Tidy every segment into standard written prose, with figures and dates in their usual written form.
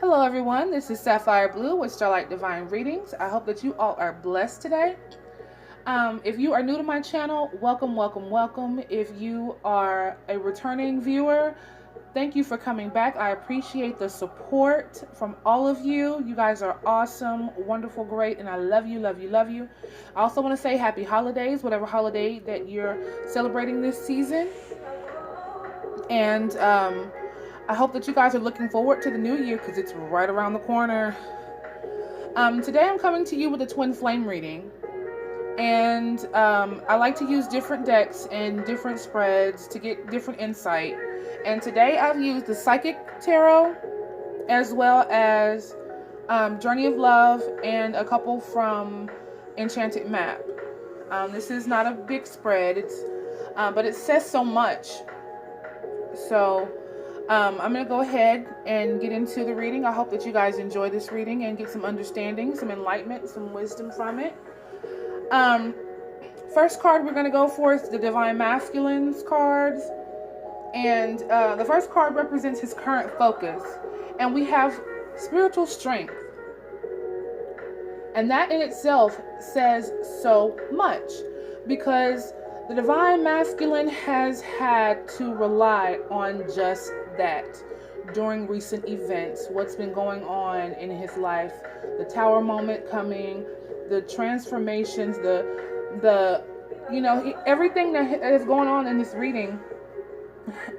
Hello everyone, this is Sapphire Blue with Starlight Divine Readings. I hope that you all are blessed today. If you are new to my channel, welcome, welcome, welcome. If you are a returning viewer, thank you for coming back. I appreciate the support from all of you. You guys are awesome, wonderful, great, and I love you, love you, love you. I also want to say happy holidays, whatever holiday that you're celebrating this season. And I hope that you guys are looking forward to the new year because it's right around the corner. Today I'm coming to you with a twin flame reading. And I like to use different decks and different spreads to get different insight. And today I've used the Psychic Tarot as well as Journey of Love and a couple from Enchanted Map. This is not a big spread, but it says so much. So I'm going to go ahead and get into the reading. I hope that you guys enjoy this reading and get some understanding, some enlightenment, some wisdom from it. First card we're going to go for is the Divine Masculines cards. And the first card represents his current focus. And we have spiritual strength. And that in itself says so much, because the Divine Masculine has had to rely on just that during recent events, what's been going on in his life, the Tower moment coming, the transformations, everything that is going on in this reading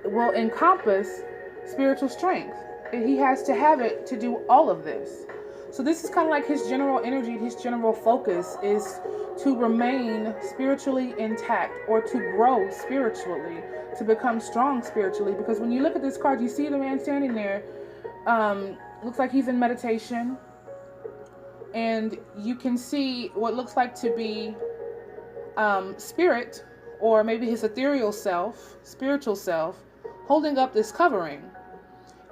will encompass spiritual strength. He has to have it to do all of this. So this is kind of like his general energy, his general focus is to remain spiritually intact or to grow spiritually, to become strong spiritually. Because when you look at this card, you see the man standing there, looks like he's in meditation. And you can see what looks like to be spirit, or maybe his ethereal self, spiritual self, holding up this covering.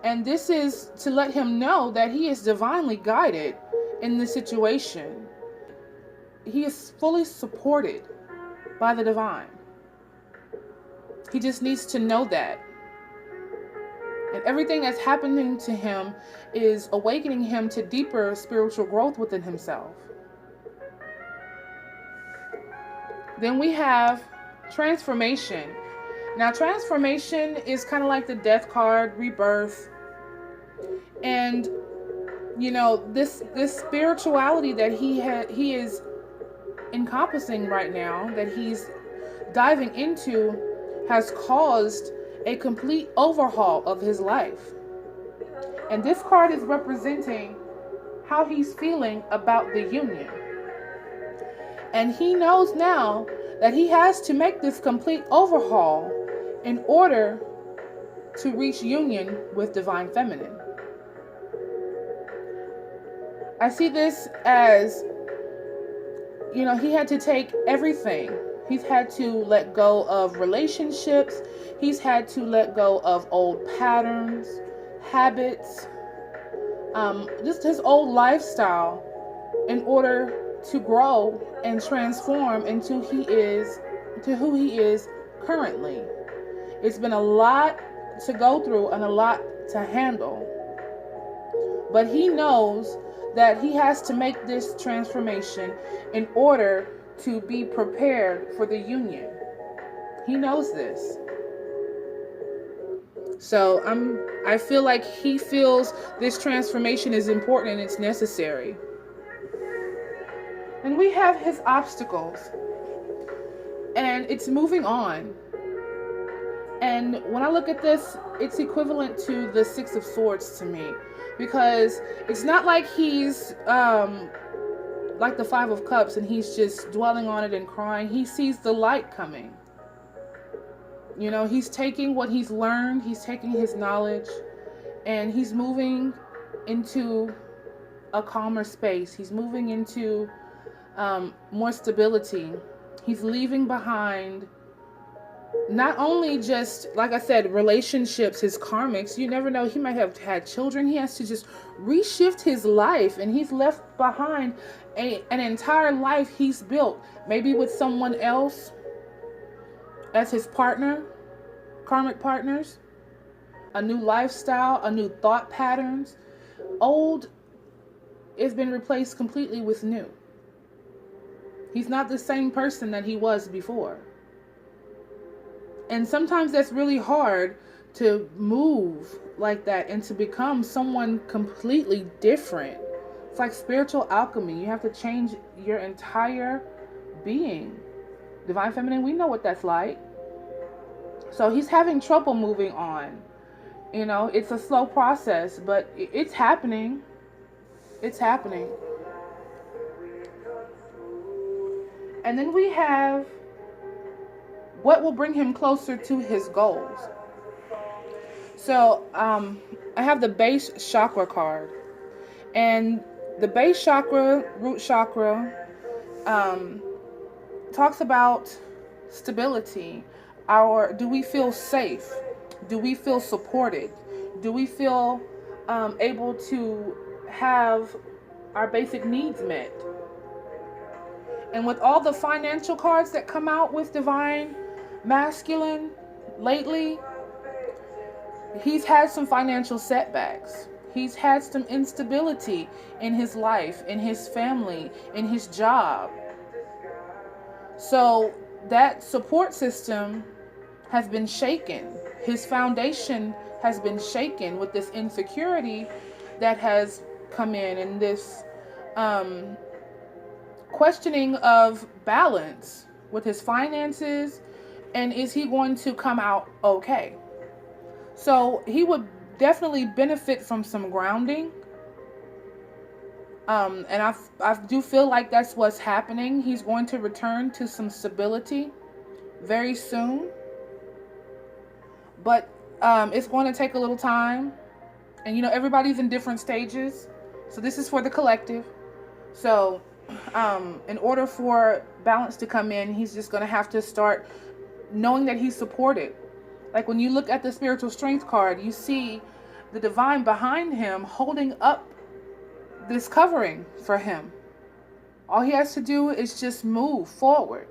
And this is to let him know that he is divinely guided in this situation. He is fully supported by the divine. He just needs to know that. And everything that's happening to him is awakening him to deeper spiritual growth within himself. Then we have transformation. Now, transformation is kind of like the death card, rebirth. And, this spirituality that he is encompassing right now, that he's diving into, has caused a complete overhaul of his life. And this card is representing how he's feeling about the union. And he knows now that he has to make this complete overhaul in order to reach union with Divine Feminine. I see this as, he had to take everything. He's had to let go of relationships. He's had to let go of old patterns, habits, just his old lifestyle in order to grow and transform into who he is currently. It's been a lot to go through and a lot to handle. But he knows that he has to make this transformation in order to be prepared for the union. He knows this. So I feel like he feels this transformation is important and it's necessary. And we have his obstacles. And it's moving on. And when I look at this, it's equivalent to the Six of Swords to me. Because it's not like he's like the Five of Cups and he's just dwelling on it and crying. He sees the light coming. He's taking what he's learned, he's taking his knowledge, and he's moving into a calmer space. He's moving into more stability. He's leaving behind not only just, like I said, relationships, his karmics. You never know, he might have had children. He has to just reshift his life, and he's left behind an entire life he's built, maybe with someone else as his partner, karmic partners, a new lifestyle, a new thought patterns, old has been replaced completely with new. He's not the same person that he was before. And sometimes that's really hard to move like that and to become someone completely different. It's like spiritual alchemy. You have to change your entire being. Divine Feminine, we know what that's like. So he's having trouble moving on. You know, it's a slow process, but it's happening. It's happening. And then we have what will bring him closer to his goals. So I have the base chakra card. And the base chakra, root chakra, talks about stability. Do we feel safe? Do we feel supported? Do we feel able to have our basic needs met? And with all the financial cards that come out with Divine Masculine lately, he's had some financial setbacks. He's had some instability in his life, in his family, in his job. So that support system has been shaken. His foundation has been shaken with this insecurity that has come in, and this questioning of balance with his finances, and is he going to come out okay? So he would definitely benefit from some grounding. And I do feel like that's what's happening. He's going to return to some stability very soon. But it's going to take a little time. And, you know, everybody's in different stages. So this is for the collective. So in order for balance to come in, he's just going to have to start knowing that he's supported. Like when you look at the spiritual strength card, you see the divine behind him holding up this covering for him. All he has to do is just move forward.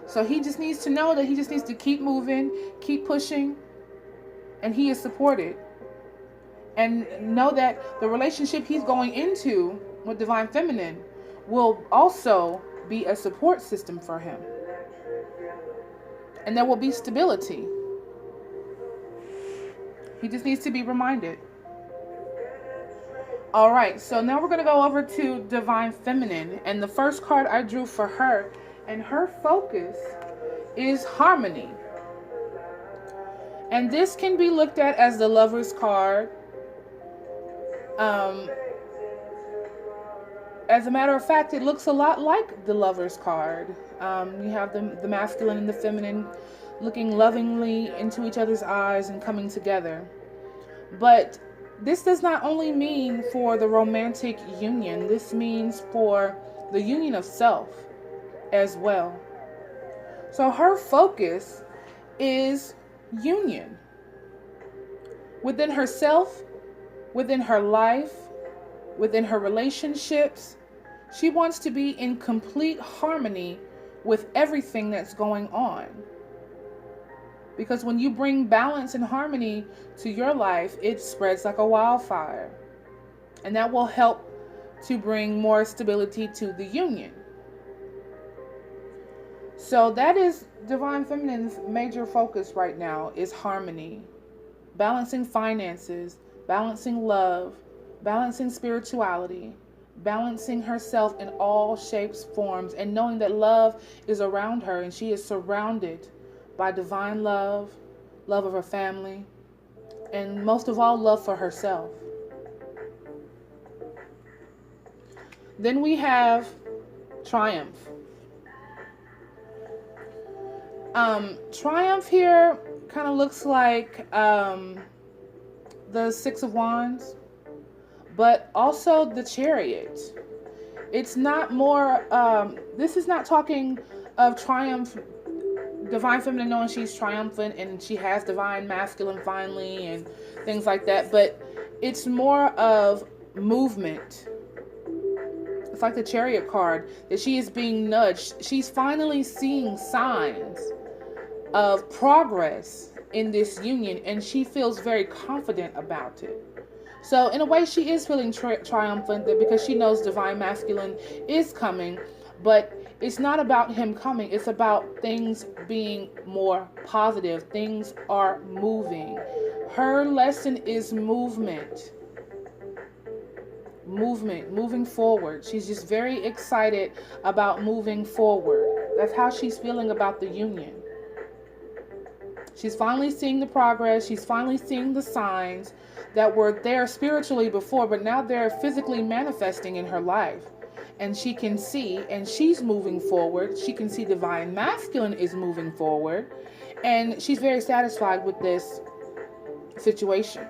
So he just needs to know that he just needs to keep moving, keep pushing, and he is supported. And know that the relationship he's going into with Divine Feminine will also be a support system for him. And there will be stability. He just needs to be reminded. All right, so now we're going to go over to Divine Feminine. And the first card I drew for her, and her focus is harmony. And this can be looked at as the Lover's card. As a matter of fact, it looks a lot like the Lover's card. You have the masculine and the feminine looking lovingly into each other's eyes and coming together. But this does not only mean for the romantic union. This means for the union of self as well. So her focus is union. Within herself, within her life, within her relationships, she wants to be in complete harmony with everything that's going on. Because when you bring balance and harmony to your life, it spreads like a wildfire. And that will help to bring more stability to the union. So that is Divine Feminine's major focus right now, is harmony. Balancing finances, balancing love, balancing spirituality, balancing herself in all shapes, forms, and knowing that love is around her and she is surrounded by divine love, love of her family, and most of all, love for herself. Then we have Triumph. Triumph here kind of looks like the Six of Wands, but also the Chariot. It's not more, this is not talking of triumph, Divine Feminine knowing she's triumphant and she has Divine Masculine finally and things like that, but it's more of movement. It's like the Chariot card, that she is being nudged. She's finally seeing signs of progress in this union, and she feels very confident about it. So in a way, she is feeling triumphant because she knows divine masculine is coming, but it's not about him coming. It's about things being more positive. Things are moving. Her lesson is movement. Moving forward. She's just very excited about moving forward. That's how she's feeling about the union. She's finally seeing the progress. She's finally seeing the signs that were there spiritually before, but now they're physically manifesting in her life. And she can see, and she's moving forward. She can see divine masculine is moving forward. And she's very satisfied with this situation.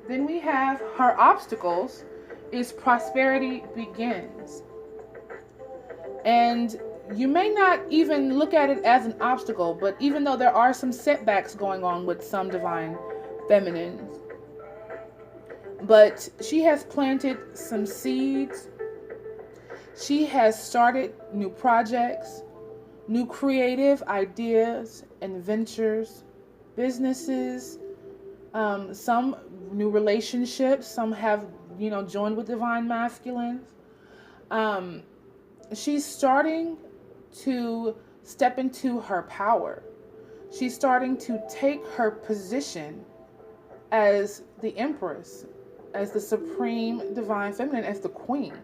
Then we have her obstacles is prosperity begins. And you may not even look at it as an obstacle, but even though there are some setbacks going on with some divine feminines, but she has planted some seeds. She has started new projects, new creative ideas and ventures, businesses, some new relationships. Some have, joined with divine masculines. She's starting to step into her power. She's starting to take her position as the empress, as the supreme divine feminine, as the queen.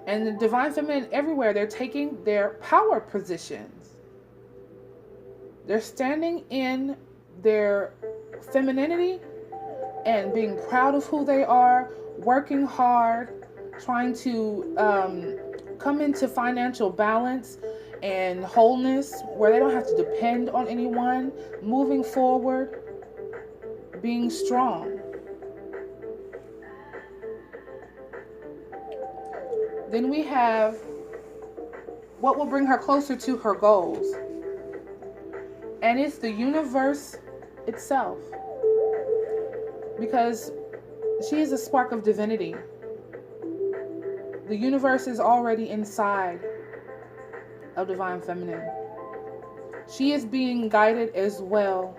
And the divine feminine everywhere, they're taking their power positions. They're standing in their femininity and being proud of who they are, working hard, trying to come into financial balance and wholeness where they don't have to depend on anyone, moving forward, being strong. Then we have what will bring her closer to her goals. And it's the universe itself. Because she is a spark of divinity. The universe is already inside of divine feminine. She is being guided as well.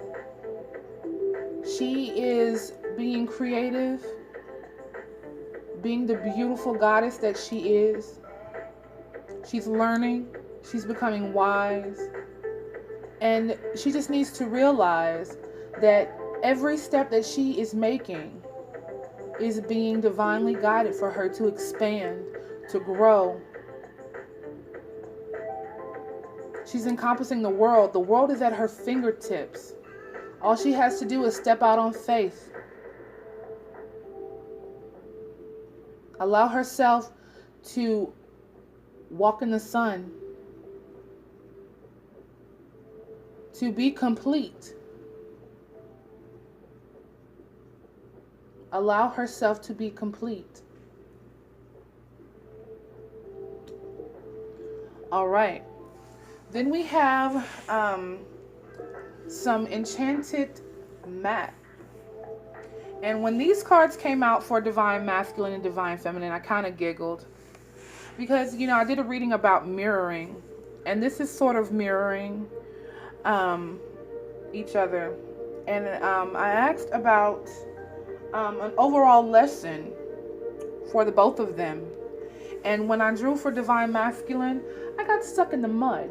She is being creative, being the beautiful goddess that she is. She's learning. She's becoming wise. And she just needs to realize that every step that she is making is being divinely guided for her to expand, to grow. She's encompassing the world. The world is at her fingertips. All she has to do is step out on faith. Allow herself to walk in the sun. To be complete. Allow herself to be complete. All right. Then we have some enchanted mat. And when these cards came out for divine masculine and divine feminine, I kind of giggled. Because, I did a reading about mirroring. And this is sort of mirroring each other. And I asked about an overall lesson for the both of them. And when I drew for divine masculine, I got stuck in the mud.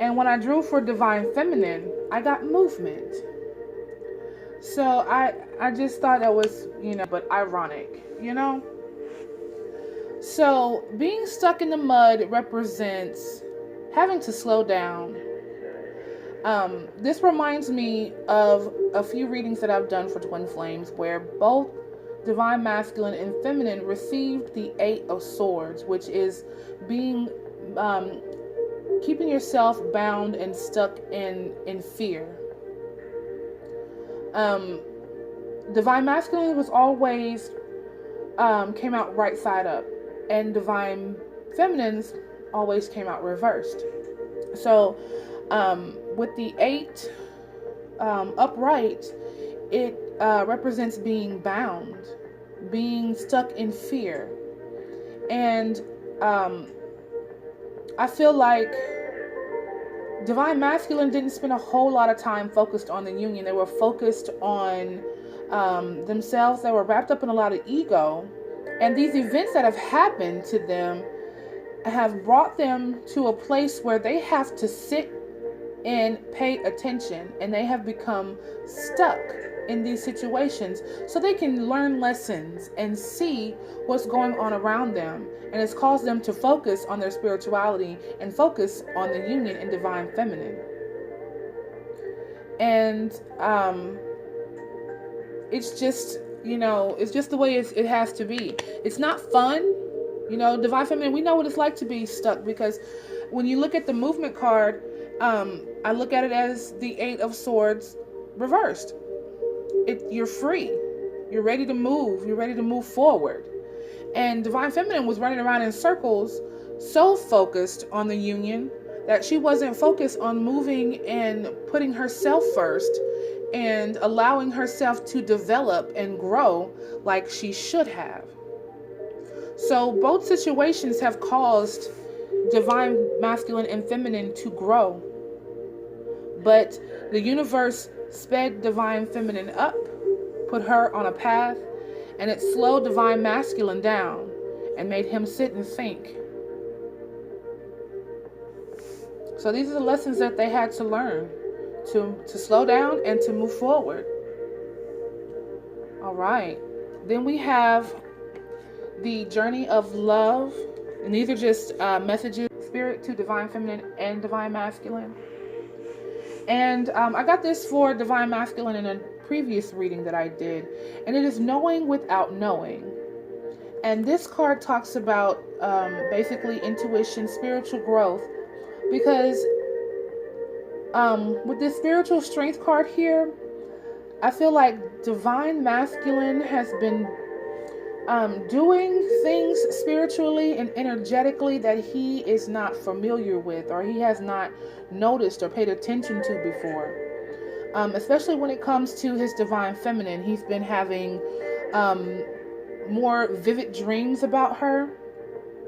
And when I drew for divine feminine, I got movement. So I just thought that was, but ironic, So being stuck in the mud represents having to slow down. This reminds me of a few readings that I've done for Twin Flames where both divine masculine and feminine received the 8 of Swords, which is being keeping yourself bound and stuck in fear. Divine masculine was always came out right side up, and divine feminines always came out reversed. So with the 8 upright, it represents being bound, being stuck in fear. And I feel like Divine Masculine didn't spend a whole lot of time focused on the union. They were focused on themselves. They were wrapped up in a lot of ego. And these events that have happened to them have brought them to a place where they have to sit and pay attention, and they have become stuck in these situations so they can learn lessons and see what's going on around them. And it's caused them to focus on their spirituality and focus on the union in divine feminine. And it's just, it's just the way it has to be. It's not fun. Divine feminine, we know what it's like to be stuck, because when you look at the movement card, I look at it as the 8 of Swords reversed. You're free. You're ready to move. You're ready to move forward. And Divine Feminine was running around in circles, so focused on the union that she wasn't focused on moving and putting herself first and allowing herself to develop and grow like she should have. So both situations have caused Divine Masculine and Feminine to grow. But the universe sped Divine Feminine up, put her on a path, and it slowed Divine Masculine down and made him sit and think. So these are the lessons that they had to learn to slow down and to move forward. All right. Then we have the journey of love. And these are just messages, spirit to Divine Feminine and Divine Masculine. And I got this for Divine Masculine in a previous reading that I did. And it is knowing without knowing. And this card talks about basically intuition, spiritual growth. Because with this spiritual strength card here, I feel like Divine Masculine has been doing things spiritually and energetically that he is not familiar with, or he has not noticed or paid attention to before. Especially when it comes to his Divine Feminine, he's been having more vivid dreams about her.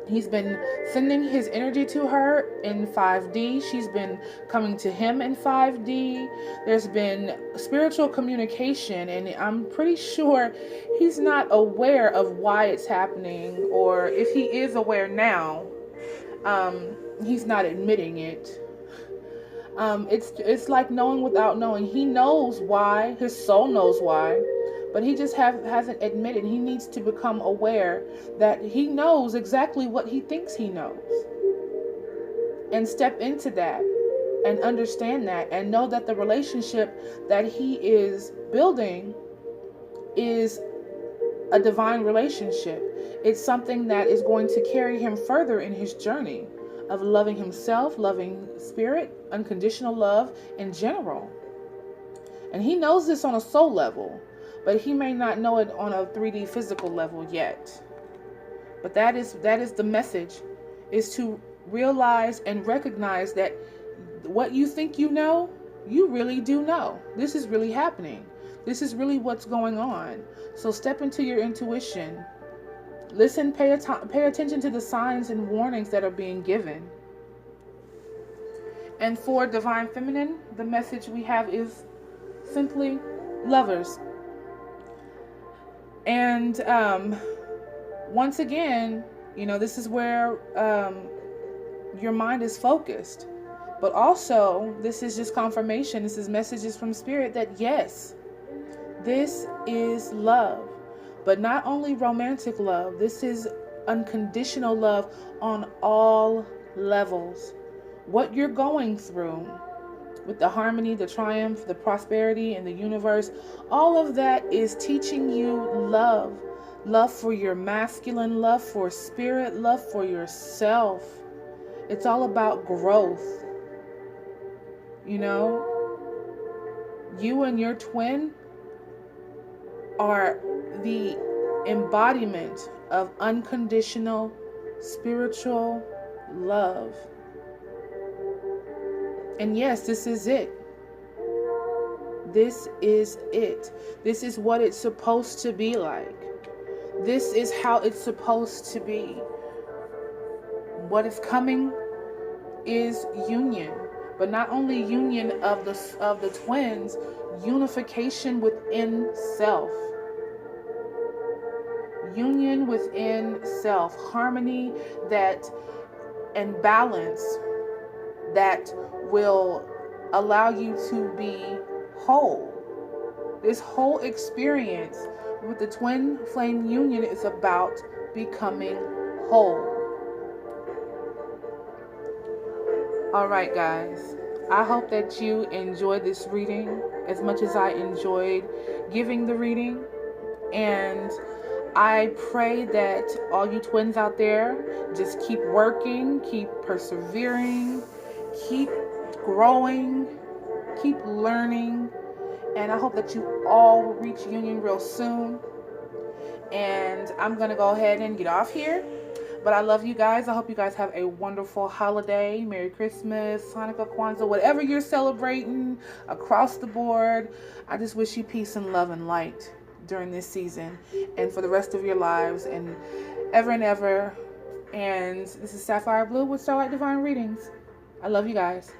He's been sending his energy to her in 5D. She's been coming to him in 5D. There's been spiritual communication, and I'm pretty sure he's not aware of why it's happening, or if he is aware now, he's not admitting it. It's like knowing without knowing. He knows why. His soul knows why. But he just hasn't admitted. He needs to become aware that he knows exactly what he thinks he knows. And step into that and understand that and know that the relationship that he is building is a divine relationship. It's something that is going to carry him further in his journey of loving himself, loving spirit, unconditional love in general. And he knows this on a soul level. But he may not know it on a 3D physical level yet. But that is the message, is to realize and recognize that what you think you know, you really do know. This is really happening. This is really what's going on. So step into your intuition. Listen, pay attention to the signs and warnings that are being given. And for Divine Feminine, the message we have is simply lovers. And once again, this is where your mind is focused. But also, this is just confirmation. This is messages from Spirit that yes, this is love. But not only romantic love. This is unconditional love on all levels. What you're going through, with the harmony, the triumph, the prosperity in the universe, all of that is teaching you love. Love for your masculine, love for spirit, love for yourself. It's all about growth. You and your twin are the embodiment of unconditional spiritual love. And yes, this is it. This is it. This is what it's supposed to be like. This is how it's supposed to be. What is coming is union. But not only union of the twins, unification within self. Union within self, harmony that and balance that will allow you to be whole. This whole experience with the twin flame union is about becoming whole. All right, guys. I hope that you enjoyed this reading as much as I enjoyed giving the reading. And I pray that all you twins out there just keep working, keep persevering, keep growing, keep learning. And I hope that you all will reach union real soon. And I'm going to go ahead and get off here. But I love you guys. I hope you guys have a wonderful holiday. Merry Christmas, Hanukkah, Kwanzaa, whatever you're celebrating across the board. I just wish you peace and love and light during this season and for the rest of your lives and ever. And this is Sapphire Blue with Starlight Divine Readings. I love you guys.